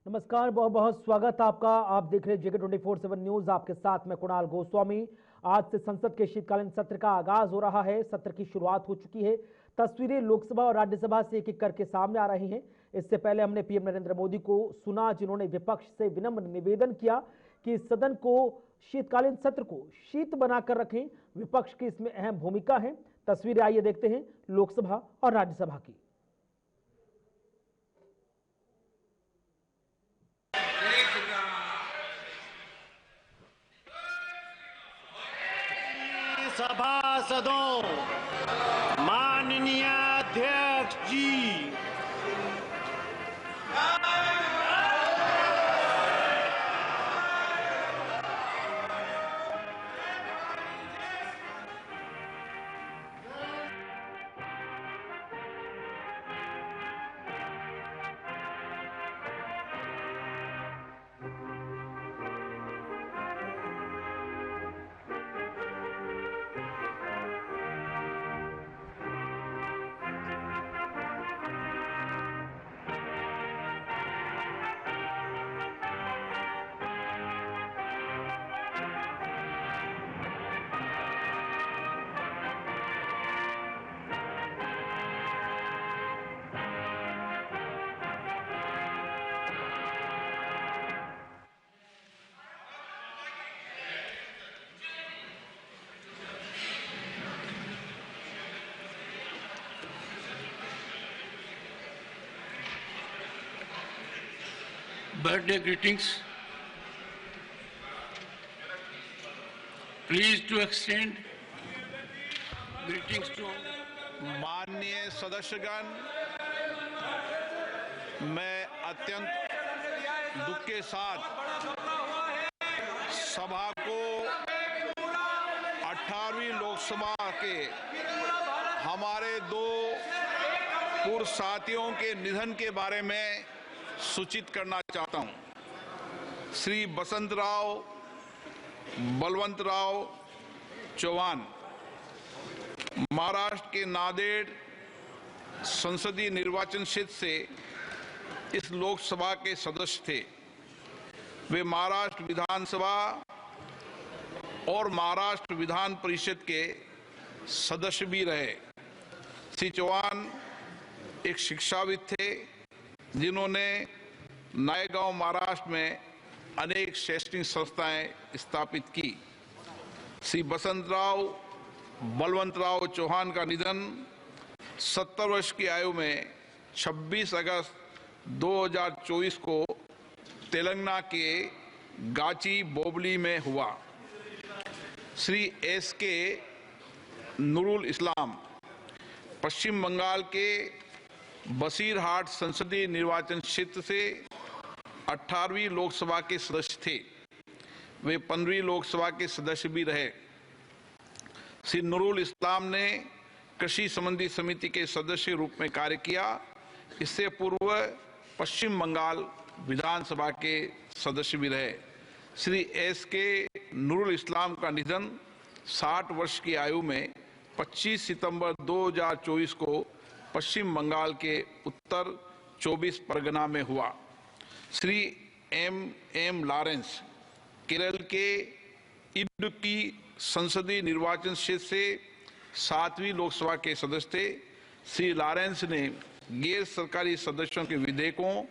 नमस्कार, बहुत बहुत स्वागत आपका। आप देख रहे हैं जेके 24/7 न्यूज। आपके साथ मैं कुणाल गोस्वामी। आज से संसद के शीतकालीन सत्र का आगाज हो रहा है। सत्र की शुरुआत हो चुकी है। तस्वीरें लोकसभा और राज्यसभा से एक एक करके सामने आ रही हैं। इससे पहले हमने पीएम नरेंद्र मोदी को सुना, जिन्होंने विपक्ष से विनम्र निवेदन किया कि सदन को, शीतकालीन सत्र को शीत बनाकर रखें। विपक्ष की इसमें अहम भूमिका है। तस्वीरें आइए देखते हैं लोकसभा और राज्यसभा की। सभासदों, माननीय अध्यक्ष जी, birthday greetings. Pleased to extend greetings to माननीय सदस्यगण, मैं अत्यंत दुख के साथ सभा को 18वीं लोकसभा के हमारे दो पूर्व साथियों के निधन के बारे में सूचित करना चाहता हूं। श्री बसंतराव बलवंतराव चौहान महाराष्ट्र के नांदेड़ संसदीय निर्वाचन क्षेत्र से इस लोकसभा के सदस्य थे। वे महाराष्ट्र विधानसभा और महाराष्ट्र विधान परिषद के सदस्य भी रहे। श्री चौहान एक शिक्षाविद थे, जिन्होंने नायगांव महाराष्ट्र में अनेक शैक्षणिक संस्थाएं स्थापित की। श्री बसंतराव बलवंतराव चौहान का निधन 70 वर्ष की आयु में 26 अगस्त 2024 को तेलंगाना के गाची बोबली में हुआ। श्री एसके नूरुल इस्लाम पश्चिम बंगाल के बसीरहाट संसदीय निर्वाचन क्षेत्र से 18वीं लोकसभा के सदस्य थे। वे 15वीं लोकसभा के सदस्य भी रहे। श्री नूरुल इस्लाम ने कृषि संबंधी समिति के सदस्य रूप में कार्य किया। इससे पूर्व पश्चिम बंगाल विधानसभा के सदस्य भी रहे। श्री एसके नूरुल इस्लाम का निधन 60 वर्ष की आयु में 25 सितंबर 2024 को पश्चिम बंगाल के उत्तर 24 परगना में हुआ। श्री एम लॉरेंस केरल के इडुक्की संसदीय निर्वाचन क्षेत्र से 7वीं लोकसभा के सदस्य थे। श्री लॉरेंस ने गैर सरकारी सदस्यों के विधेयकों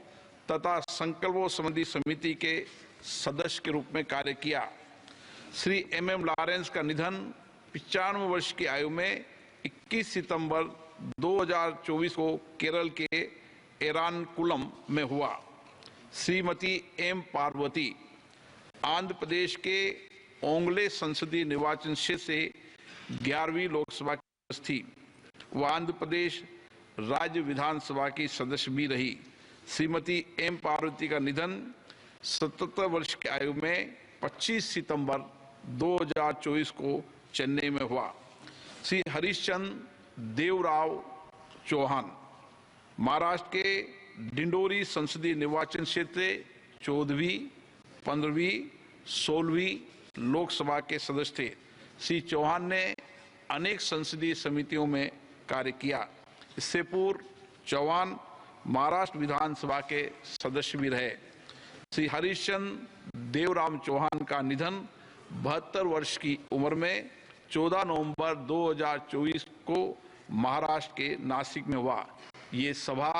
तथा संकल्पों संबंधी समिति के सदस्य के रूप में कार्य किया। श्री एम लॉरेंस का निधन 95 वर्ष की आयु में 21 सितंबर 2024 को केरल के एरानकुलम में हुआ। श्रीमती एम पार्वती आंध्र प्रदेश के ओंगले संसदीय निर्वाचन क्षेत्र से 11वीं लोकसभा की सदस्य थी। वह आंध्र प्रदेश राज्य विधानसभा की सदस्य भी रही। श्रीमती एम पार्वती का निधन 77 वर्ष की आयु में 25 सितंबर 2024 को चेन्नई में हुआ। श्री हरिश्चंद्र देवराव चौहान महाराष्ट्र के डिंडोरी संसदीय निर्वाचन क्षेत्र 14वीं, 15वीं, 16वीं लोकसभा के सदस्य थे। श्री चौहान ने अनेक संसदीय समितियों में कार्य किया। इससे पूर्व चौहान महाराष्ट्र विधानसभा के सदस्य भी रहे। श्री हरिश्चंद्र देवराम चौहान का निधन 72 वर्ष की उम्र में 14 नवंबर 2024 को महाराष्ट्र के नासिक में हुआ। ये सभा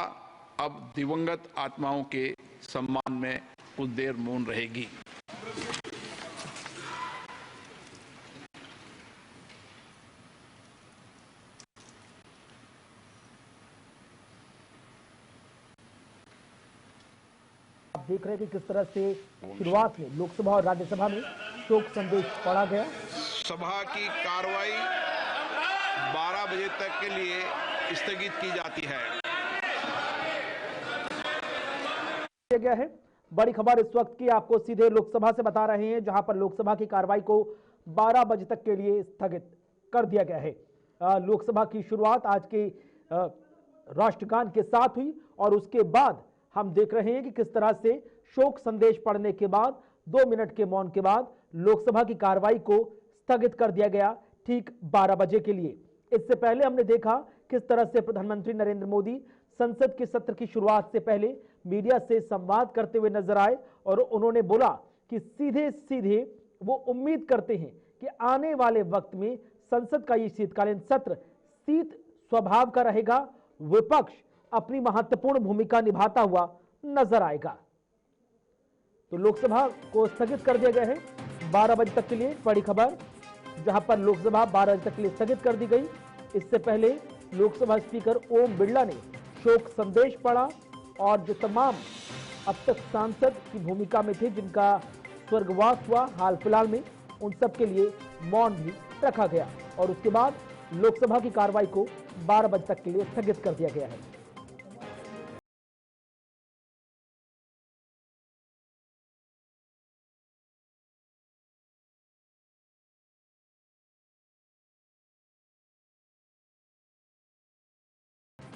अब दिवंगत आत्माओं के सम्मान में कुछ देर मौन रहेगी। आप देख रहे हैं कि किस तरह से शुरुआत में लोकसभा और राज्यसभा में शोक संदेश पढ़ा गया। सभा की कार्रवाई 12 बजे तक के लिए स्थगित की जाती है। गया है। बड़ी खबर इस वक्त की आपको सीधे लोकसभा से बता रहे हैं, जहां पर लोकसभा की कार्रवाई को 12 बजे तक के लिए स्थगित कर दिया गया है। लोकसभा की शुरुआत आज के राष्ट्रगान के साथ हुई और उसके बाद हम देख रहे हैं कि किस तरह से शोक संदेश पढ़ने के बाद 2 मिनट के मौन के बाद लोकसभा की कार्रवाई को स्थगित कर दिया गया ठीक 12 बजे के लिए। इससे पहले हमने देखा किस तरह से प्रधानमंत्री नरेंद्र मोदी संसद के सत्र की शुरुआत से पहले मीडिया से संवाद करते हुए नजर आए और उन्होंने बोला कि सीधे सीधे वो उम्मीद करते हैं कि आने वाले वक्त में संसद का ये शीतकालीन सत्र शीत स्वभाव का रहेगा, विपक्ष अपनी महत्वपूर्ण भूमिका निभाता हुआ नजर आएगा। तो लोकसभा को स्थगित कर दिया गया है 12 बजे तक के लिए। बड़ी खबर, जहां पर लोकसभा 12 बजे तक के लिए स्थगित कर दी गई। इससे पहले लोकसभा स्पीकर ओम बिरला ने शोक संदेश पढ़ा और जो तमाम अब तक सांसद की भूमिका में थे जिनका स्वर्गवास हुआ हाल फिलहाल में, उन सब के लिए मौन भी रखा गया और उसके बाद लोकसभा की कार्रवाई को 12 बजे तक के लिए स्थगित कर दिया गया है।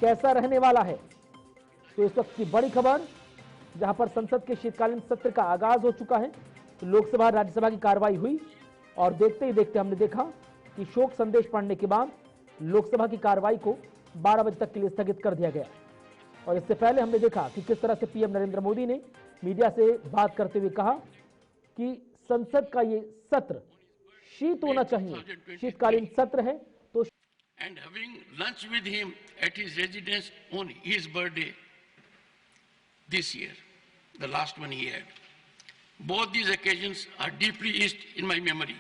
कैसा रहने वाला है, तो इस वक्त की बड़ी खबर, जहां पर संसद के शीतकालीन सत्र का आगाज हो चुका है। तो लोकसभा राज्यसभा की कार्रवाई हुई और देखते ही देखते हमने देखा कि शोक संदेश पढ़ने के बाद लोकसभा की कार्रवाई को 12 बजे तक के लिए स्थगित कर दिया गया। और इससे पहले हमने देखा कि किस तरह से पीएम नरेंद्र मोदी ने मीडिया से बात करते हुए कहा कि संसद का ये सत्र शीत होना चाहिए, शीतकालीन सत्र है। तो and having lunch with him at his residence on his birthday this year, the last one he had. Both these occasions are deeply etched in my memory.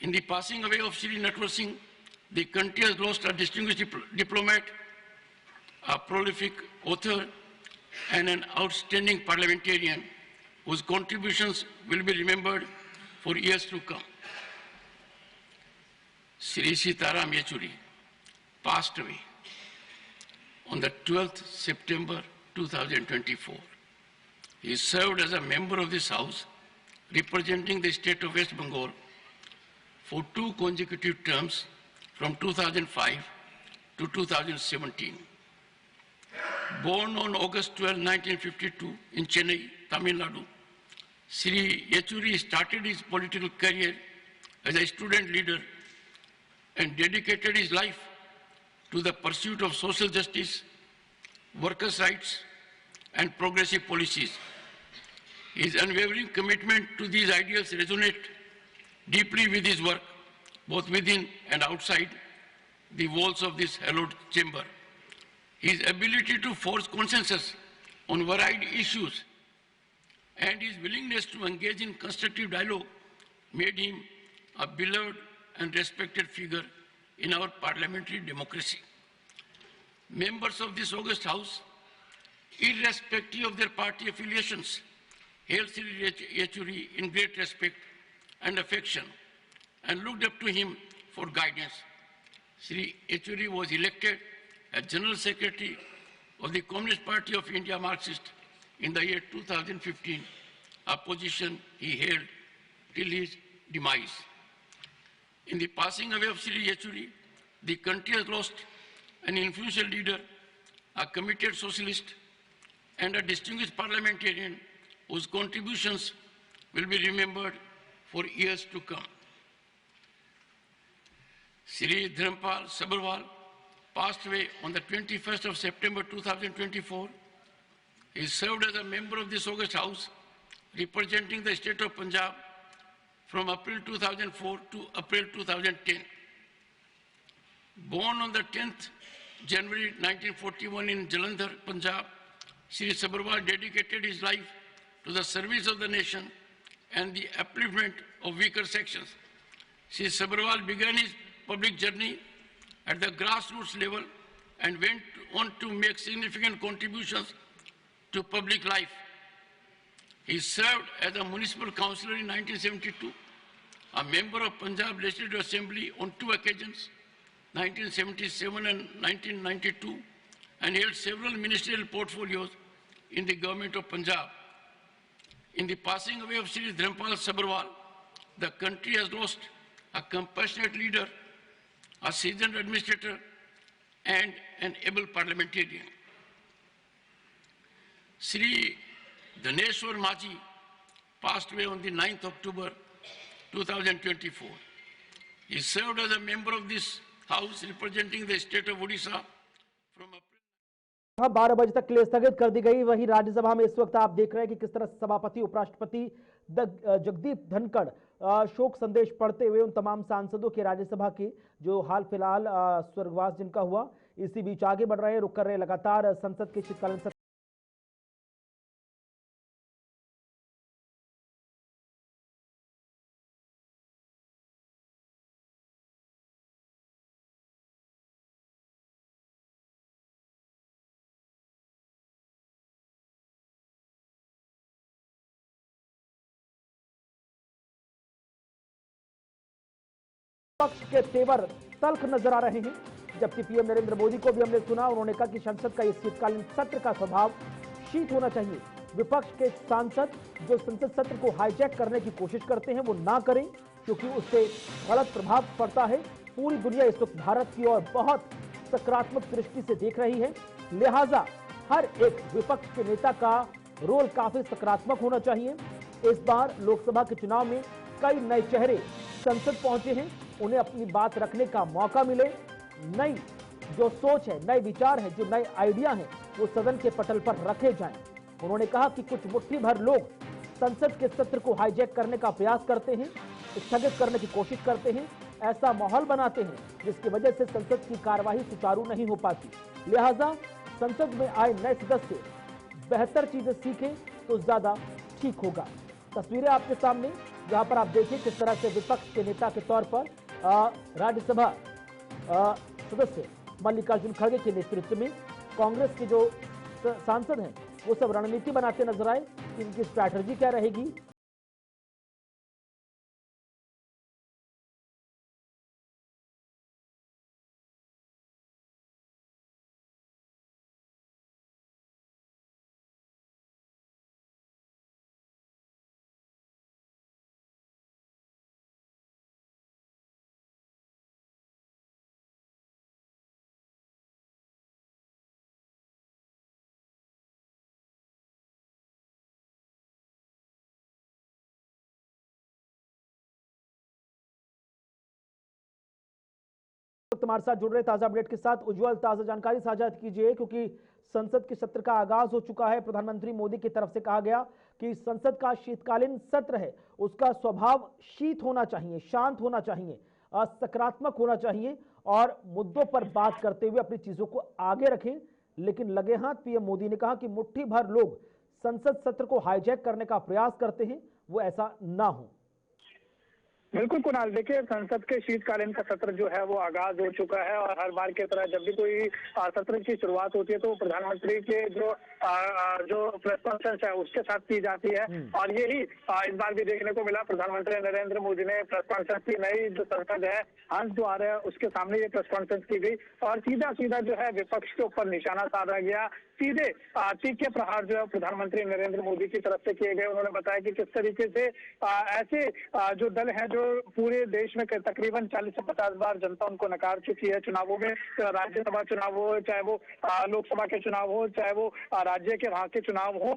In the passing away of Shri Natwar Singh, the country has lost a distinguished diplomat, a prolific author, and an outstanding parliamentarian whose contributions will be remembered for years to come. Shri Sitaram Yechuri passed away on the 12th September 2024. He served as a member of this House, representing the state of West Bengal for 2 consecutive terms from 2005 to 2017. Born on August 12, 1952 in Chennai, Tamil Nadu, Shri Yechuri started his political career as a student leader and dedicated his life to the pursuit of social justice, workers' rights, and progressive policies. His unwavering commitment to these ideals resonate deeply with his work, both within and outside the walls of this hallowed chamber. His ability to forge consensus on varied issues and his willingness to engage in constructive dialogue made him a beloved and respected figure in our parliamentary democracy. Members of this august House, irrespective of their party affiliations, held Shri Yechuri in great respect and affection and looked up to him for guidance. Shri Yechuri was elected as General Secretary of the Communist Party of India Marxist in the year 2015, a position he held till his demise. In the passing away of Shri Yechuri, the country has lost an influential leader, a committed socialist, and a distinguished parliamentarian whose contributions will be remembered for years to come. Shri Dharampal Sabharwal passed away on the 21st of September 2024. He served as a member of this august House, representing the state of Punjab from April 2004 to April 2010. Born on the 10th January 1941 in Jalandhar, Punjab, Shri Sabharwal dedicated his life to the service of the nation and the upliftment of weaker sections. Shri Sabharwal began his public journey at the grassroots level and went on to make significant contributions to public life. He served as a municipal councillor in 1972, a member of Punjab Legislative Assembly on 2 occasions, 1977 and 1992, and held several ministerial portfolios in the government of Punjab. In the passing away of Shri Dharampal Sabharwal, the country has lost a compassionate leader, a seasoned administrator, and an able parliamentarian. Shri Dhaneshwar Maji passed away on the 9th October 2024. He served as a member of this House representing the state of Odisha from April 12 बजे तक के लिए स्थगित कर दी गई। वहीं राज्यसभा में इस वक्त आप देख रहे हैं कि किस तरह सभापति उपराष्ट्रपति जगदीप धनखड़ शोक संदेश पढ़ते हुए उन तमाम सांसदों के राज्यसभा के जो हाल फिलहाल स्वर्गवास जिनका हुआ, इसी बीच आगे बढ़ रहे हैं, रुक कर रहे लगातार संसद के शीतकालीन सत्र पक्ष के तेवर तल्ख नजर आ रहे हैं। जबकि पीएम नरेंद्र मोदी को भी हमने सुना, उन्होंने कहा कि संसद का इस शीतकालीन सत्र का स्वभाव शीत होना चाहिए। विपक्ष के सांसद जो संसद सत्र को हाईजैक करने की कोशिश करते हैं वो ना करें, क्योंकि उससे गलत प्रभाव पड़ता है। पूरी दुनिया इस वक्त भारत की ओर बहुत सकारात्मक दृष्टि से देख रही है, लिहाजा हर एक विपक्ष के नेता का रोल काफी सकारात्मक होना चाहिए। इस बार लोकसभा के चुनाव में कई नए चेहरे संसद पहुंचे हैं, उन्हें अपनी बात रखने का मौका मिले। नई जो सोच है, नए विचार है, जो नए आइडिया हैं, वो सदन के पटल पर रखे जाएं। उन्होंने कहा कि कुछ मुट्ठी भर लोग संसद के सत्र को हाईजैक करने का प्रयास करते हैं, स्थगित करने की कोशिश करते हैं, ऐसा माहौल बनाते हैं जिसकी वजह से संसद की कार्यवाही सुचारू नहीं हो पाती। लिहाजा संसद में आए नए सदस्य बेहतर चीजें सीखें तो ज्यादा ठीक होगा। तस्वीरें आपके सामने, जहां पर आप देखिए किस तरह से विपक्ष के नेता के तौर पर राज्यसभा सदस्य मल्लिकार्जुन खड़गे के नेतृत्व में कांग्रेस के जो सांसद हैं वो सब रणनीति बनाते नजर आए कि इनकी स्ट्रैटेजी क्या रहेगी। हमारे साथ जुड़ रहे ताजा अपडेट के साथ उज्जवल, ताजा जानकारी साझा कीजिए, क्योंकि संसद के सत्र का आगाज हो चुका है। प्रधानमंत्री मोदी की तरफ से कहा गया कि संसद का शीतकालीन सत्र है, उसका स्वभाव शीत होना चाहिए, शांत होना चाहिए, सकारात्मक होना चाहिए और मुद्दों पर बात करते हुए अपनी चीजों को आगे रखें। लेकिन लगे हाथ पीएम मोदी ने कहा कि मुट्ठी भर लोग संसद सत्र को हाईजैक करने का प्रयास करते हैं, वो ऐसा ना हो। बिल्कुल कुणाल, देखिए संसद के शीतकालीन का सत्र जो है वो आगाज हो चुका है और हर बार की तरह जब भी कोई सत्र की शुरुआत होती है तो प्रधानमंत्री के जो प्रेस कॉन्फ्रेंस है उसके साथ की जाती है। और यही इस बार भी देखने को मिला। प्रधानमंत्री नरेंद्र मोदी ने प्रेस कॉन्फ्रेंस की, नई जो संसद है हंस द्वार है उसके सामने ये प्रेस कॉन्फ्रेंस की गई और सीधा सीधा जो है विपक्ष के ऊपर निशाना साधा गया। सीधे तीखे प्रहार जो है प्रधानमंत्री नरेंद्र मोदी की तरफ से किए गए। उन्होंने बताया कि किस तरीके से ऐसे जो दल हैं जो पूरे देश में तकरीबन 40 से 50 बार जनता उनको नकार चुकी है चुनावों में, राज्यसभा चुनाव हो, चाहे वो लोकसभा के चुनाव हो, चाहे वो राज्य के वहां के चुनाव हो,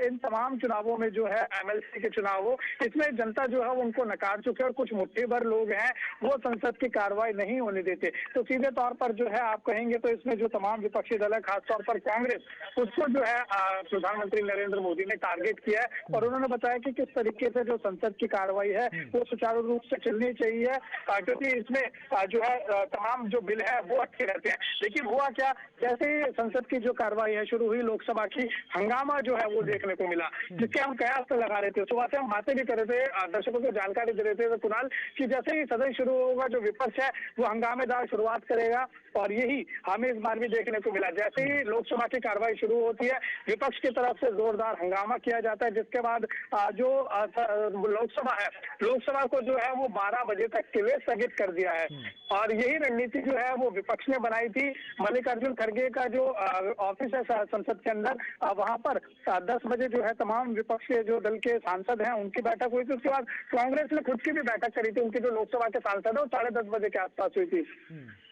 इन तमाम चुनावों में जो है एमएलसी के चुनाव हो, इसमें जनता जो है वो उनको नकार चुके हैं और कुछ मुट्ठी भर लोग हैं वो संसद की कार्रवाई नहीं होने देते। तो सीधे तौर पर जो है आप कहेंगे तो इसमें जो तमाम विपक्षी दल है, खासतौर पर कांग्रेस, उसको जो है प्रधानमंत्री नरेंद्र मोदी ने टारगेट किया है और उन्होंने बताया कि किस तरीके से जो संसद की कार्रवाई है वो सुचारू रूप से चलनी चाहिए, क्योंकि इसमें जो है तमाम जो बिल है वो अटके रहते हैं। लेकिन हुआ क्या, जैसे ही संसद की जो कार्रवाई है शुरू हुई, लोकसभा की, हंगामा जो है वो देखने को मिला, जिसके हम कयास तो लगा रहे थे। सुबह से हम बातें भी कर रहे थे, दर्शकों को जानकारी दे रहे थे तो कुणाल कि जैसे ही सदन शुरू होगा, जो विपक्ष है वो हंगामेदार शुरुआत करेगा और यही हमें इस बार भी देखने को मिला। जैसे ही लोकसभा की कार्रवाई शुरू होती है, विपक्ष की तरफ से जोरदार हंगामा किया जाता है, जिसके बाद जो लोकसभा है, लोकसभा को जो है वो 12 बजे तक के लिए स्थगित कर दिया है। और यही रणनीति जो है वो विपक्ष ने बनाई थी। मल्लिकार्जुन खड़गे का जो ऑफिस है संसद के अंदर, वहां पर 10 बजे जो है तमाम विपक्ष के जो दल के सांसद हैं उनकी बैठक हुई थी। उसके बाद कांग्रेस ने खुद की भी बैठक करी थी, उनकी जो लोकसभा के सांसद है वो 10:30 बजे के आसपास हुई थी।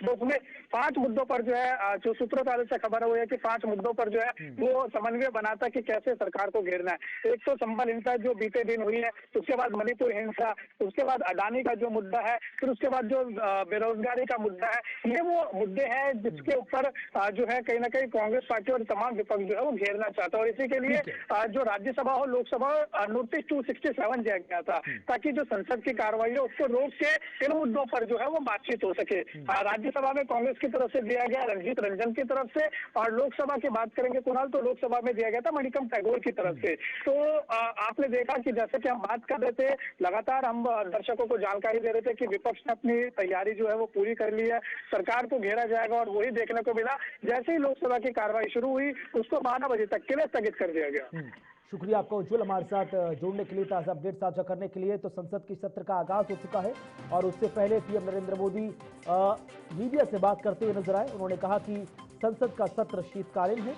तो उसमें 5 मुद्दों पर जो है, जो सूत्रों से खबर हुई है कि 5 मुद्दों पर जो है वो समन्वय बनाता कि कैसे सरकार को घेरना है। एक तो संबल हिंसा जो बीते दिन हुई है, उसके बाद मणिपुर हिंसा, उसके बाद अडानी का जो मुद्दा है, फिर उसके बाद जो बेरोजगारी का मुद्दा है, ये वो मुद्दे हैं जिसके ऊपर जो है कहीं ना कहीं कांग्रेस पार्टी और तमाम विपक्ष जो है वो घेरना चाहता है। और इसी के लिए जो राज्यसभा और लोकसभा नोटिस 267 दिया गया था, ताकि जो संसद की कार्रवाई है उसको रोक के इन मुद्दों पर जो है वो बातचीत हो सके। राज्यसभा में कांग्रेस की तरफ से दिया गया रंजीत रंजन की तरफ से, और लोकसभा की बात करेंगे कुणाल तो लोकसभा में दिया गया था मणिकम टैगोर की तरफ से। तो आपने देखा कि जैसे कि हम बात कर रहे थे, लगातार हम दर्शकों को जानकारी दे रहे थे कि विपक्ष ने अपनी तैयारी जो है वो पूरी कर ली है, सरकार को घेरा जाएगा, और वही देखने को मिला। जैसे ही लोकसभा की कार्रवाई शुरू हुई, उसको 12 बजे तक के लिए स्थगित कर दिया गया। शुक्रिया आपका उज्जवल, हमारे साथ जुड़ने के लिए, ताज़ा अपडेट साझा करने के लिए। तो संसद की सत्र का आगाज हो चुका है और उससे पहले पीएम नरेंद्र मोदी मीडिया से बात करते हुए नजर आए। उन्होंने कहा कि संसद का सत्र शीतकालीन है,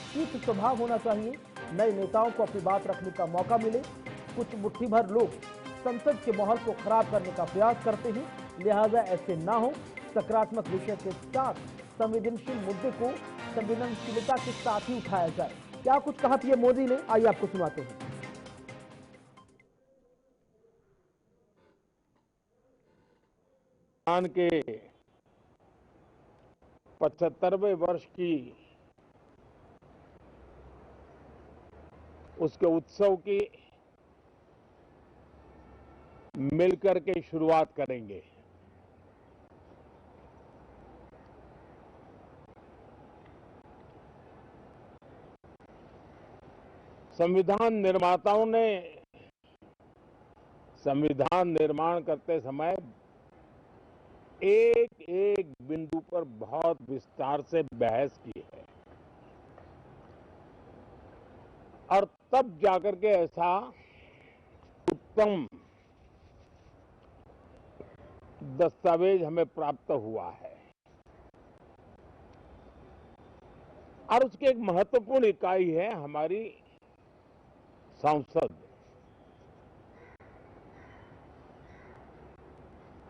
शीत स्वभाव होना चाहिए, नए नेताओं को अपनी बात रखने का मौका मिले। कुछ मुट्ठी भर लोग संसद के माहौल को खराब करने का प्रयास करते हैं, लिहाजा ऐसे ना हो। सकारात्मक विषय के साथ संवेदनशील मुद्दे को संवेदनशीलता के साथ ही उठाया जाए। क्या कुछ कहा पीएम मोदी ने, आइए आपको सुनाते हैं। के 75वें वर्ष की उसके उत्सव की मिलकर के शुरुआत करेंगे। संविधान निर्माताओं ने संविधान निर्माण करते समय एक एक बिंदु पर बहुत विस्तार से बहस की है और तब जाकर के ऐसा उत्तम दस्तावेज हमें प्राप्त हुआ है। और उसकी एक महत्वपूर्ण इकाई है हमारी संसद।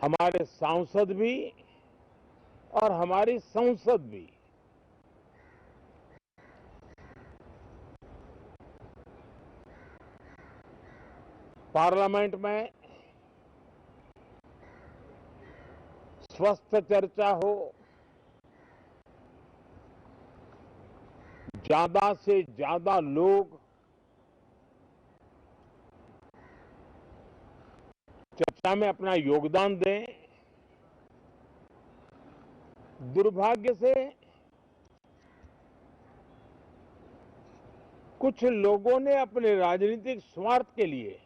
हमारे सांसद भी और हमारी संसद भी पार्लियामेंट में स्वस्थ चर्चा हो, ज्यादा से ज्यादा लोग चर्चा में अपना योगदान दें। दुर्भाग्य से कुछ लोगों ने अपने राजनीतिक स्वार्थ के लिए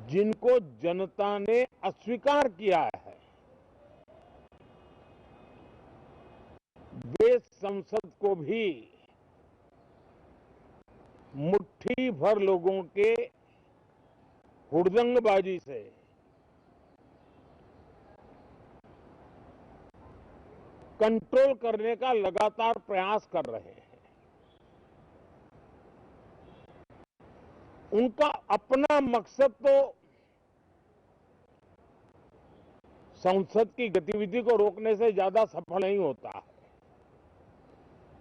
जिनको जनता ने अस्वीकार किया है, वे संसद को भी मुट्ठी भर लोगों के हुड़दंगबाजी से कंट्रोल करने का लगातार प्रयास कर रहे हैं। उनका अपना मकसद तो संसद की गतिविधि को रोकने से ज्यादा सफल नहीं होता है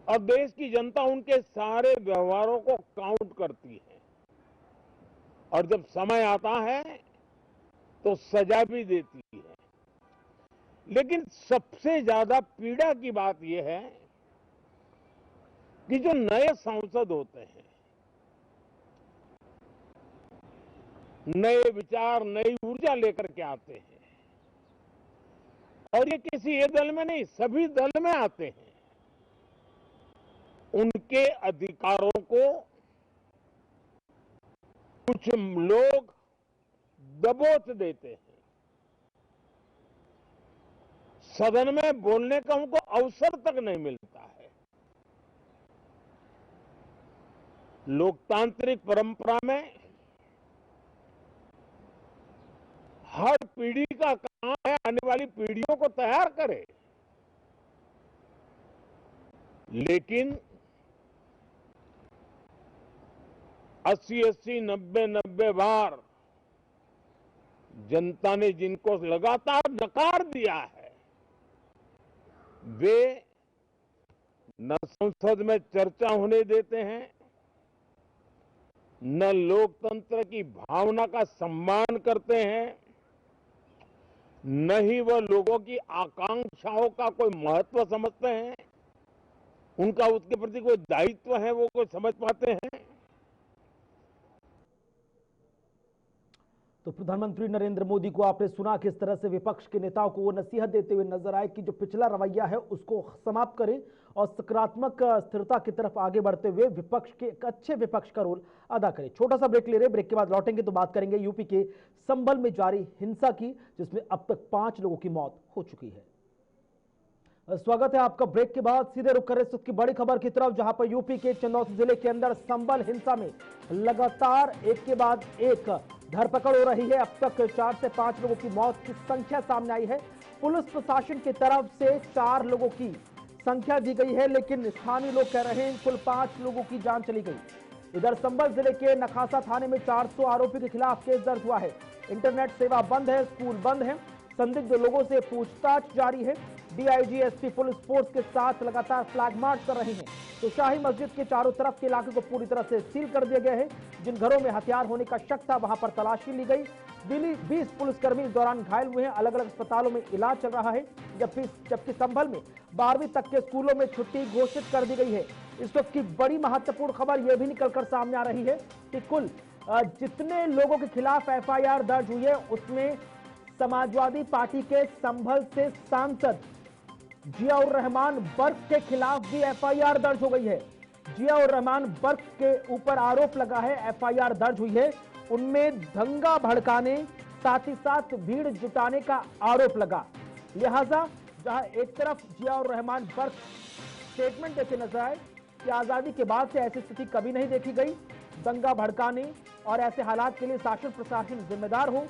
और देश की जनता उनके सारे व्यवहारों को काउंट करती है और जब समय आता है तो सजा भी देती है। लेकिन सबसे ज्यादा पीड़ा की बात यह है कि जो नए सांसद होते हैं, नए विचार, नई ऊर्जा लेकर के आते हैं, और ये किसी एक दल में नहीं, सभी दल में आते हैं, उनके अधिकारों को कुछ लोग दबोच देते हैं। सदन में बोलने का उनको अवसर तक नहीं मिलता है। लोकतांत्रिक परंपरा में हर पीढ़ी का काम है आने वाली पीढ़ियों को तैयार करे, लेकिन 80-80, 90-90 बार जनता ने जिनको लगातार नकार दिया है, वे न संसद में चर्चा होने देते हैं, न लोकतंत्र की भावना का सम्मान करते हैं, न ही वह लोगों की आकांक्षाओं का कोई महत्व समझते हैं, उनका उसके प्रति कोई दायित्व है वो कोई समझ पाते हैं। तो प्रधानमंत्री नरेंद्र मोदी को आपने सुना किस तरह से विपक्ष के नेताओं को वो नसीहत देते हुए नजर आए कि जो पिछला रवैया है उसको समाप्त करें और सकारात्मक स्थिरता की तरफ आगे बढ़ते हुए विपक्ष के एक अच्छे विपक्ष का रोल अदा करें। छोटा सा ब्रेक ले रहे, ब्रेक के बाद लौटेंगे तो बात करेंगे यूपी के संभल में जारी हिंसा की, जिसमें अब तक 5 लोगों की मौत हो चुकी है। स्वागत है आपका। ब्रेक के बाद सीधे रुक कर रहे की बड़ी खबर की तरफ, जहां पर यूपी के चंदौसी जिले के अंदर संभल हिंसा में लगातार एक के बाद एक धरपकड़ हो रही है। अब तक 4 से 5 लोगों की मौत की संख्या सामने आई है। पुलिस प्रशासन की तरफ से 4 लोगों की संख्या दी गई है, लेकिन स्थानीय लोग कह रहे हैं कुल 5 लोगों की जान चली गई। इधर संभल जिले के नखासा थाने में 400 आरोपी के खिलाफ केस दर्ज हुआ है। इंटरनेट सेवा बंद है, स्कूल बंद है, संदिग्ध लोगों से पूछताछ जारी है। डीआईजी एसपी पुलिस फोर्स के साथ लगातार फ्लैग मार्च कर रहे हैं। तो शाही मस्जिद के चारों तरफ के इलाके को पूरी तरह से सील कर दिया गया है। जिन घरों में हथियार होने का शक था वहां पर तलाशी ली गई। 20 पुलिसकर्मी इस दौरान घायल हुए हैं, अलग अलग अस्पतालों में इलाज चल रहा है। जबकि संभल में 12वीं तक के स्कूलों में छुट्टी घोषित कर दी गई है। इस वक्त की बड़ी महत्वपूर्ण खबर यह भी निकलकर सामने आ रही है कि कुल जितने लोगों के खिलाफ एफआईआर दर्ज हुई है उसमें समाजवादी पार्टी के संभल से सांसद जियाउर रहमान बर्क के खिलाफ भी एफआईआर दर्ज हो गई है। जियाउर रहमान बर्क के ऊपर आरोप लगा है, एफआईआर दर्ज हुई है। उनमें दंगा भड़काने साथ ही साथ भीड़ जुटाने का आरोप लगा। लिहाजा जहां एक तरफ जियाउर रहमान बर्क स्टेटमेंट देते नजर आए कि आजादी के बाद से ऐसी स्थिति कभी नहीं देखी गई, दंगा भड़काने और ऐसे हालात के लिए शासन प्रशासन जिम्मेदार हो,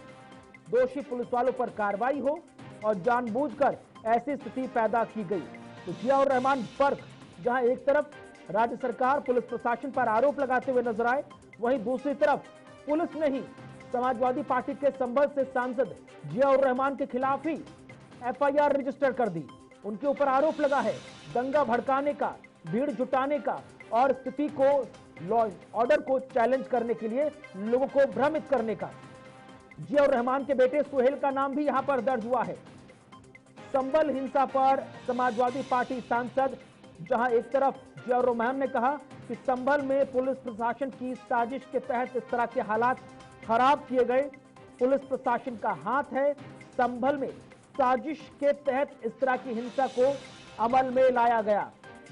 दोषी पुलिस वालों पर कार्रवाई हो और जानबूझकर ऐसी स्थिति पैदा की गई। तो जियाउर रहमान बर्क जहां एक तरफ राज्य सरकार पुलिस प्रशासन पर आरोप लगाते हुए नजर आए, वहीं दूसरी तरफ पुलिस ने ही समाजवादी पार्टी के संभल से सांसद जियाउर रहमान के खिलाफ ही एफआईआर रजिस्टर कर दी। उनके ऊपर आरोप लगा है दंगा भड़काने का, भीड़ जुटाने का और स्थिति को, लॉ ऑर्डर को चैलेंज करने के लिए लोगों को भ्रमित करने का। जियाउर रहमान के बेटे सुहेल का नाम भी यहां पर दर्ज हुआ है। संभल हिंसा पर समाजवादी पार्टी सांसद, जहां एक तरफ जियाउर रहमान ने कहा कि संभल में पुलिस प्रशासन की साजिश के तहत इस तरह के हालात खराब किए गए, पुलिस प्रशासन का हाथ है, संभल में साजिश के तहत इस तरह की हिंसा को अमल में लाया गया।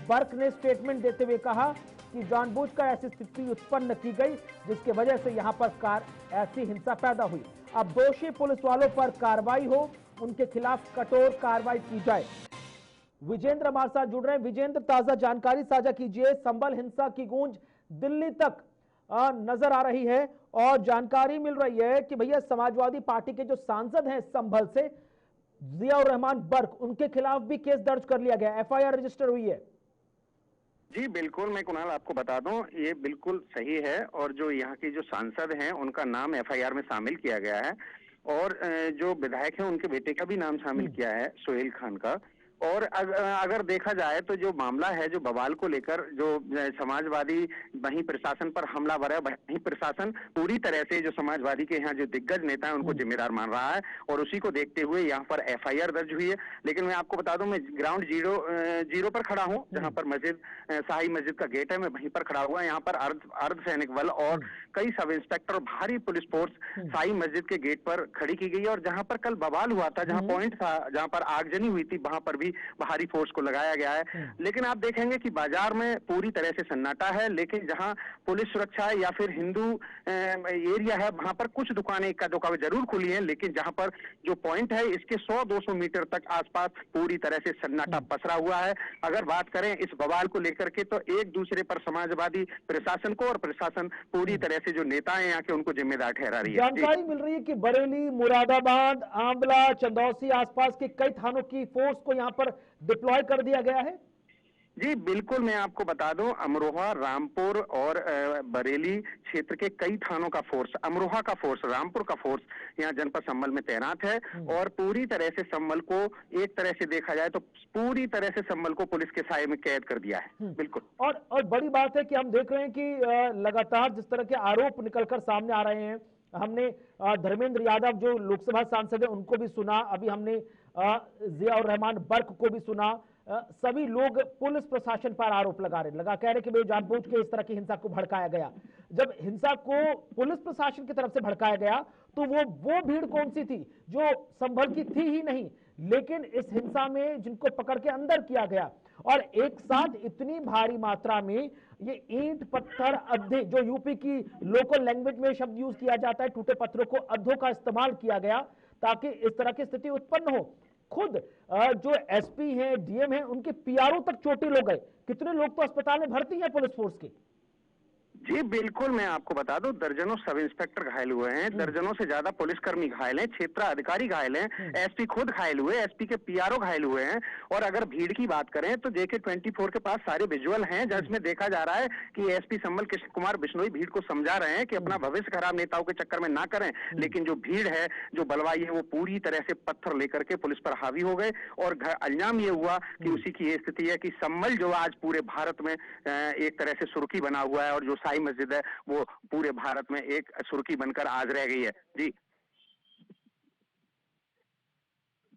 बर्क ने स्टेटमेंट देते हुए कहा कि जानबूझकर ऐसी स्थिति उत्पन्न की गई जिसकी वजह से यहां पर ऐसी हिंसा पैदा हुई। अब दोषी पुलिस वालों पर कार्रवाई हो, उनके खिलाफ कठोर कार्रवाई की जाए। विजेंद्र हमारे साथ जुड़ रहे हैं। विजेंद्र, ताजा जानकारी साझा कीजिए। संभल हिंसा की गूंज दिल्ली तक नजर आ रही है और जानकारी मिल रही है कि भैया समाजवादी पार्टी के जो सांसद हैं संभल से जियाउर रहमान बर्क, उनके खिलाफ भी केस दर्ज कर लिया गया, एफआईआर रजिस्टर हुई है। जी बिल्कुल, मैं कुणाल आपको बता दूं, ये बिल्कुल सही है और जो यहाँ की जो सांसद हैं उनका नाम एफआईआर में शामिल किया गया है और जो विधायक हैं उनके बेटे का भी नाम शामिल किया है, सोहेल खान का। और अगर देखा जाए तो जो मामला है, जो बवाल को लेकर जो समाजवादी वहीं प्रशासन पर हमलावर है, वहीं प्रशासन पूरी तरह से जो समाजवादी के यहाँ जो दिग्गज नेता है उनको जिम्मेदार मान रहा है और उसी को देखते हुए यहाँ पर एफआईआर दर्ज हुई है। लेकिन मैं आपको बता दूं, मैं ग्राउंड जीरो पर खड़ा हूँ, जहाँ पर मस्जिद शाही मस्जिद का गेट है, मैं वहीं पर खड़ा हुआ। यहाँ पर अर्धसैनिक बल और कई सब इंस्पेक्टर और भारी पुलिस फोर्स शाही मस्जिद के गेट पर खड़ी की गई है। और जहाँ पर कल बवाल हुआ था, जहाँ पॉइंट था, जहाँ पर आगजनी हुई थी, वहां पर भी भारी फोर्स को लगाया गया है। लेकिन आप देखेंगे कि बाजार में पूरी तरह से सन्नाटा है, लेकिन जहां पुलिस सुरक्षा है या फिर हिंदू एरिया है, वहां पर कुछ दुकानें इक्का दुक्का जरूर खुली हैं, लेकिन जहां पर जो पॉइंट है इसके 100-200 मीटर तक आसपास पूरी तरह से सन्नाटा पसरा हुआ है। अगर बात करें इस बवाल को लेकर के, तो एक दूसरे पर समाजवादी प्रशासन को और प्रशासन पूरी तरह से जो नेता हैं यहाँ के उनको जिम्मेदार ठहरा रही है। जानकारी मिल रही है कि बरेली, मुरादाबाद, आंवला, चंदौसी आसपास के कई थानों की फोर्स को यहाँ पर डिप्लॉय कर दिया गया है। जी बिल्कुल, मैं आपको बता दूं, अमरोहा, रामपुर और बरेली क्षेत्र के कई थानों का फोर्स, अमरोहा का फोर्स, रामपुर का फोर्स यहाँ जनपद संभल में तैनात है। और पूरी तरह से संभल को, एक तरह से देखा जाए तो पूरी तरह से संभल को पुलिस के साये में कैद कर दिया है। बिल्कुल। और बड़ी बात है कि हम देख रहे हैं कि लगातार जिस तरह के आरोप निकलकर सामने आ रहे हैं, हमने धर्मेंद्र यादव जो लोकसभा सांसद है उनको भी सुना, अभी हमने जियाउर रहमान बर्क को भी सुना। सभी लोग पुलिस प्रशासन पर आरोप कह रहे हैं कि वे जानबूझ के इस तरह की हिंसा को भड़काया गया। जब हिंसा को पुलिस प्रशासन की तरफ से भड़काया गया तो वो भीड़ कौन सी थी जो संभल की थी ही नहीं, लेकिन इस हिंसा में जिनको पकड़ के अंदर किया गया और एक साथ इतनी भारी मात्रा में ये ईंट पत्थर अद्धे, जो यूपी की लोकल लैंग्वेज में शब्द यूज किया जाता है, टूटे पत्थरों को अद्धों का इस्तेमाल किया गया ताकि इस तरह की स्थिति उत्पन्न हो। खुद जो एसपी हैं, डीएम हैं, उनके पीआरओ तक चोटिल हो गए। कितने लोग तो अस्पताल में भर्ती हैं पुलिस फोर्स के। जी बिल्कुल, मैं आपको बता दूं, दर्जनों सब इंस्पेक्टर घायल हुए हैं, दर्जनों से ज्यादा पुलिसकर्मी घायल हैं, क्षेत्र अधिकारी घायल हैं, एसपी खुद घायल हुए, एसपी के पीआरओ घायल हुए हैं। और अगर भीड़ की बात करें तो जेके 24 के पास सारे विजुअल हैं, जिसमें देखा जा रहा है कि एसपी संभल कृष्ण कुमार बिश्नोई भीड़ को समझा रहे हैं कि अपना भविष्य खराब नेताओं के चक्कर में ना करें। लेकिन जो भीड़ है, जो बलवाई है, वो पूरी तरह से पत्थर लेकर के पुलिस पर हावी हो गए। और अंजाम ये हुआ कि उसी की ये स्थिति है कि संभल जो आज पूरे भारत में एक तरह से सुर्खी बना हुआ है, और जो शाही मस्जिद है वो पूरे भारत में एक सुर्खी बनकर आज रह गई है। जी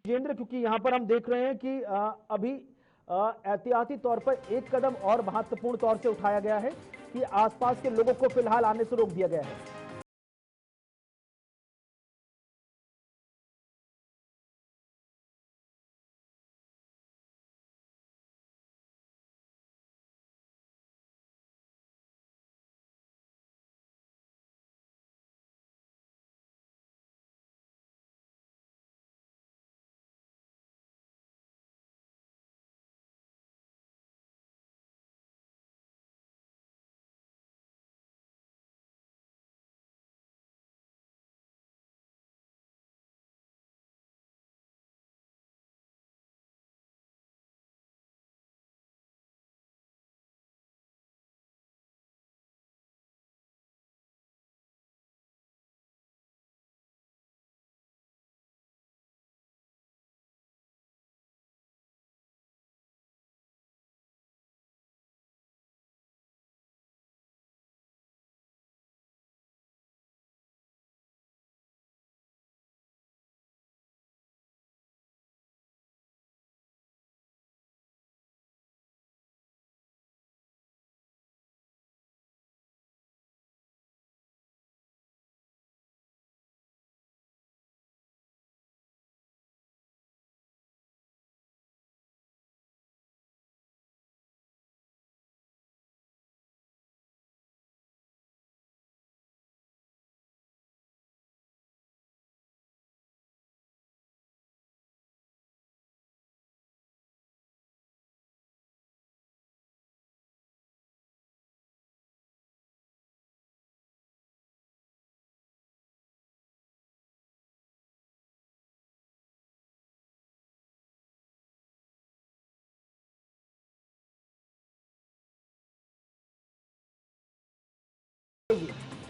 जितेंद्र, क्योंकि यहां पर हम देख रहे हैं कि अभी एहतियाती तौर पर एक कदम और महत्वपूर्ण तौर से उठाया गया है कि आसपास के लोगों को फिलहाल आने से रोक दिया गया है।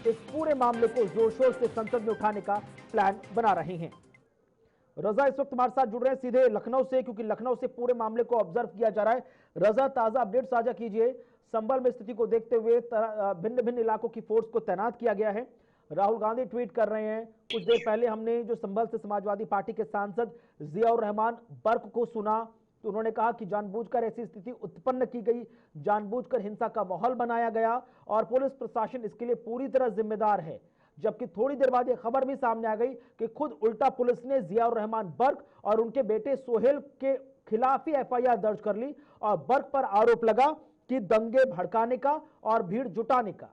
इस पूरे मामले को जोर शोर से संसद में उठाने का प्लान बना रहे हैं। रजा इस वक्त हमारे साथ जुड़ रहे हैं सीधे लखनऊ से, क्योंकि लखनऊ से पूरे मामले को ऑब्जर्व किया जा रहा है। रजा, ताजा अपडेट साझा कीजिए। संभल में स्थिति को देखते हुए भिन्न भिन्न इलाकों की फोर्स को तैनात किया गया है। राहुल गांधी ट्वीट कर रहे हैं। कुछ देर पहले हमने जो संभल से समाजवादी पार्टी के सांसद जियाउर रहमान बर्क को सुना, तो उन्होंने कहा कि जानबूझकर ऐसी स्थिति उत्पन्न की गई, जानबूझकर हिंसा का माहौल बनाया गया और पुलिस प्रशासन इसके लिए पूरी तरह जिम्मेदार है। जबकि थोड़ी देर बाद यह खबर भी सामने आ गई कि खुद उल्टा पुलिस ने जियाउर रहमान बर्क और उनके बेटे सोहेल के खिलाफ ही एफआईआर दर्ज कर ली और बर्क पर आरोप लगा कि दंगे भड़काने का और भीड़ जुटाने का।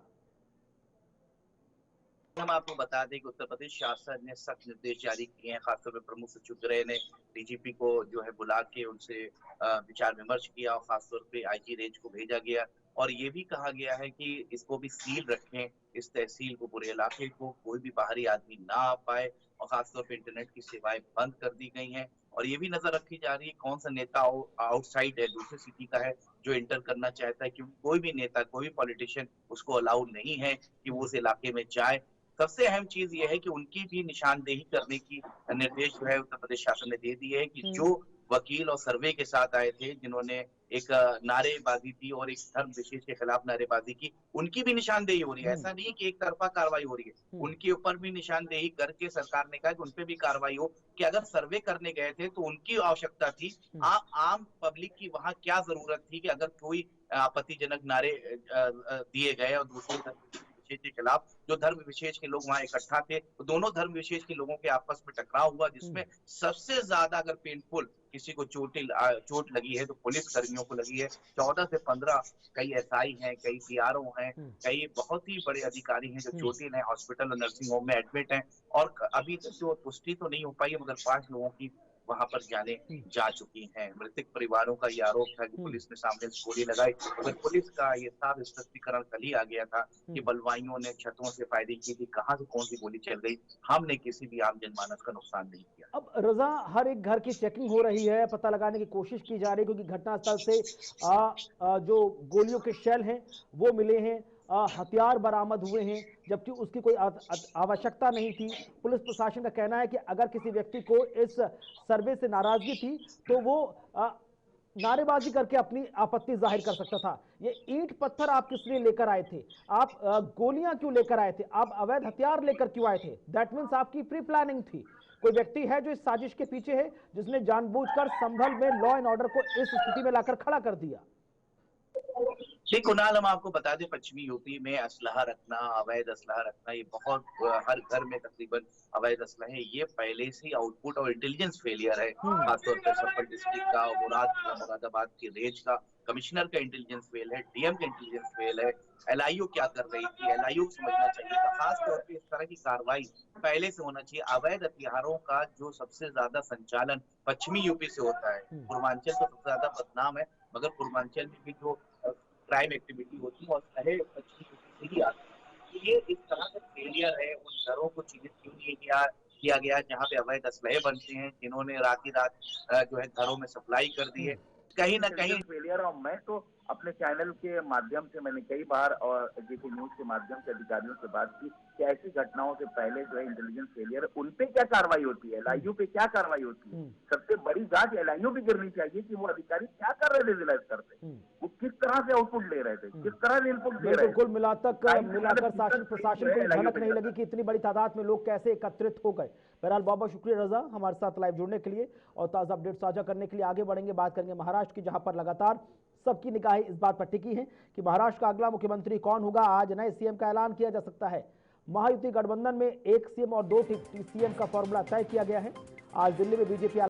हम आपको बता दें कि उत्तर प्रदेश शासन ने सख्त निर्देश जारी किए हैं। खासतौर पर प्रमुख सचिव गृह ने डीजीपी को जो है बुला के उनसे विचार विमर्श किया और खासतौर पे आईजी रेंज को भेजा गया और ये भी कहा गया है कि इसको भी सील रखें, इस तहसील को, पूरे इलाके को, कोई भी बाहरी आदमी ना आ पाए और खासतौर पे इंटरनेट की सेवाएं बंद कर दी गई हैं। और ये भी नजर रखी जा रही है कौन सा नेता आउटसाइड है, दूसरी सिटी का है, जो एंटर करना चाहता है, क्योंकि कोई भी नेता, कोई भी पॉलिटिशियन उसको अलाउ नहीं है कि वो उस इलाके में जाए। सबसे अहम चीज ये है कि उनकी भी निशानदेही करने की निर्देश जो है उत्तर प्रदेश शासन ने दे दिए है कि जो वकील और सर्वे के साथ आए थे, जिन्होंने एक नारेबाजी थी और एक धर्म विशेष के खिलाफ नारेबाजी की, उनकी भी निशानदेही हो रही है। ऐसा नहीं है कि एक तरफा कार्रवाई हो रही है, उनके ऊपर भी निशानदेही करके सरकार ने कहा कि उनपे भी कार्रवाई हो कि अगर सर्वे करने गए थे तो उनकी आवश्यकता थी, आम पब्लिक की वहां क्या जरूरत थी कि अगर कोई आपत्तिजनक नारे दिए गए और दूसरे के खिलाफ जो धर्म विशेष के लोग वहां इकट्ठा थे, तो दोनों धर्म विशेष के लोगों के आपस में टकराव हुआ, जिसमें सबसे ज्यादा अगर पेनफुल किसी को चोट लगी है तो पुलिस कर्मियों को लगी है। 14 से 15 कई एसआई हैं, कई पीआरओ हैं, कई बहुत ही बड़े अधिकारी हैं जो चोटिल हैं, हॉस्पिटल और नर्सिंग होम में एडमिट हैं और अभी तक जो पुष्टि तो नहीं हो पाई है, मगर 5 लोगों की वहां पर जाने जा चुकी हैं। मृतक परिवारों का ये आरोप था कि पुलिस ने सामने गोली लगाई, मगर पुलिस का ये साफ स्पष्टीकरण कल ही आ गया था कि बलवाइयों ने छतों से फायरिंग की थी, कहां से कौन सी गोली चल गई, हमने किसी भी आम जनमानस का नुकसान नहीं किया। अब रजा, हर एक घर की चेकिंग हो रही है, पता लगाने की कोशिश की जा रही है, क्योंकि घटनास्थल से जो गोलियों के शेल हैं वो मिले हैं, हथियार बरामद हुए हैं, जबकि उसकी कोई आवश्यकता नहीं थी। पुलिस प्रशासन का कहना है कि अगर किसी व्यक्ति को इस सर्वे से नाराजगी थी तो वो नारेबाजी करके अपनी आपत्ति जाहिर कर सकता था। ये ईंट पत्थर आप किस लिए लेकर आए थे? आप गोलियां क्यों लेकर आए थे? आप अवैध हथियार लेकर क्यों आए थे? दैट मीन्स आपकी प्री प्लानिंग थी। कोई व्यक्ति है जो इस साजिश के पीछे है, जिसने जानबूझकर संभल में लॉ एंड ऑर्डर को इस स्थिति में लाकर खड़ा कर दिया। जी कुणाल, हम आपको बता दें, पश्चिमी यूपी में असलहा रखना, अवैध असलहा रखना, ये बहुत हर घर में तकरीबन अवैध असलहा है। ये पहले से आउटपुट और इंटेलिजेंस फेलियर है, खासतौर पर संभल डिस्ट्रिक्ट का, मुरादाबाद की रेंज का, कमिश्नर का इंटेलिजेंस फेल है, डीएम का इंटेलिजेंस फेल है। एलआईयू क्या कर रही थी, एलआईयू को समझना चाहिए था। खासतौर पर इस तरह की कार्रवाई पहले से होना चाहिए। अवैध हथियारों का जो सबसे ज्यादा संचालन पश्चिमी यूपी से होता है, पूर्वांचल तो सबसे ज्यादा बदनाम है, मगर पूर्वांचल में भी जो क्राइम एक्टिविटी होती है और शहर पश्चिमी ही आती है। ये इस तरह का फेलियर है। उन घरों को चिन्हित क्यों नहीं किया गया जहाँ पे अवैध असलहे बनते हैं, जिन्होंने रात ही रात जो है घरों में सप्लाई कर दी है, कहीं ना कहीं फेलियर। और मैं तो अपने चैनल के माध्यम से मैंने कई बार और जेके न्यूज के माध्यम से अधिकारियों से बात की कि ऐसी घटनाओं से पहले जो है इंटेलिजेंस फेलियर, उन पे क्या कार्रवाई होती है, एलआईयू पे क्या कार्रवाई होती है। सबसे बड़ी जांच एलआईयू भी करनी चाहिए कि वो अधिकारी क्या कर रहे थे जिला स्तर पे, वो किस तरह से आउटपुट ले रहे थे, किस तरह से इनपुट दे रहे थे। कुल मिलाकर शासन प्रशासन को झलक नहीं लगी कि इतनी बड़ी तादाद में लोग कैसे एकत्रित हो गए। बहरहाल बहुत बहुत शुक्रिया रजा, हमारे साथ लाइव जुड़ने के लिए और ताजा अपडेट साझा करने के लिए। आगे बढ़ेंगे, बात करेंगे महाराष्ट्र की, जहां पर लगातार सबकी निगाहें इस बात पर टिकी हैं कि महाराष्ट्र का अगला मुख्यमंत्री कौन होगा। आज नए सीएम का ऐलान किया जा सकता है। महायुति गठबंधन में एक सीएम और 2 सीएम का फॉर्मूला तय किया गया है। आज दिल्ली में बीजेपी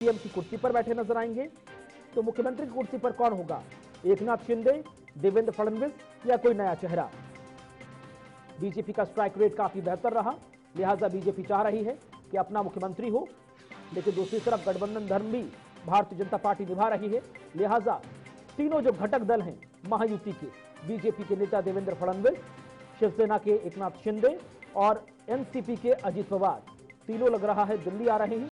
सीएम की कुर्सी पर बैठे नजर आएंगे। तो मुख्यमंत्री की कुर्सी पर कौन होगा? एकनाथ शिंदे, देवेंद्र फडणवीस या कोई नया चेहरा? बीजेपी का स्ट्राइक रेट काफी बेहतर रहा, लिहाजा बीजेपी चाह रही है कि अपना मुख्यमंत्री हो, लेकिन दूसरी तरफ गठबंधन धर्म भी भारतीय जनता पार्टी निभा रही है। लिहाजा तीनों जो घटक दल हैं महायुति के, बीजेपी के नेता देवेंद्र फडणवीस, शिवसेना के एकनाथ शिंदे और एनसीपी के अजित पवार, तीनों लग रहा है दिल्ली आ रहे हैं।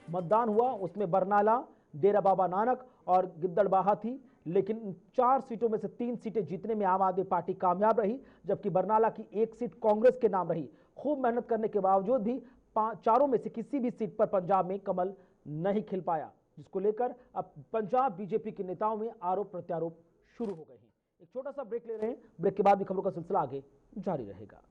मतदान हुआ, उसमें बरनाला, डेरा बाबा नानक और गिद्दड़बाहा थी, लेकिन 4 सीटों में से 3 सीटें जीतने में आम आदमी पार्टी कामयाब रही, जबकि बरनाला की 1 सीट कांग्रेस के नाम रही। खूब मेहनत करने के बावजूद भी चारों में से किसी भी सीट पर पंजाब में कमल नहीं खिल पाया, जिसको लेकर अब पंजाब बीजेपी के नेताओं में आरोप प्रत्यारोप शुरू हो गए हैं। एक छोटा सा ब्रेक ले रहे हैं, ब्रेक के बाद भी खबरों का सिलसिला आगे जारी रहेगा।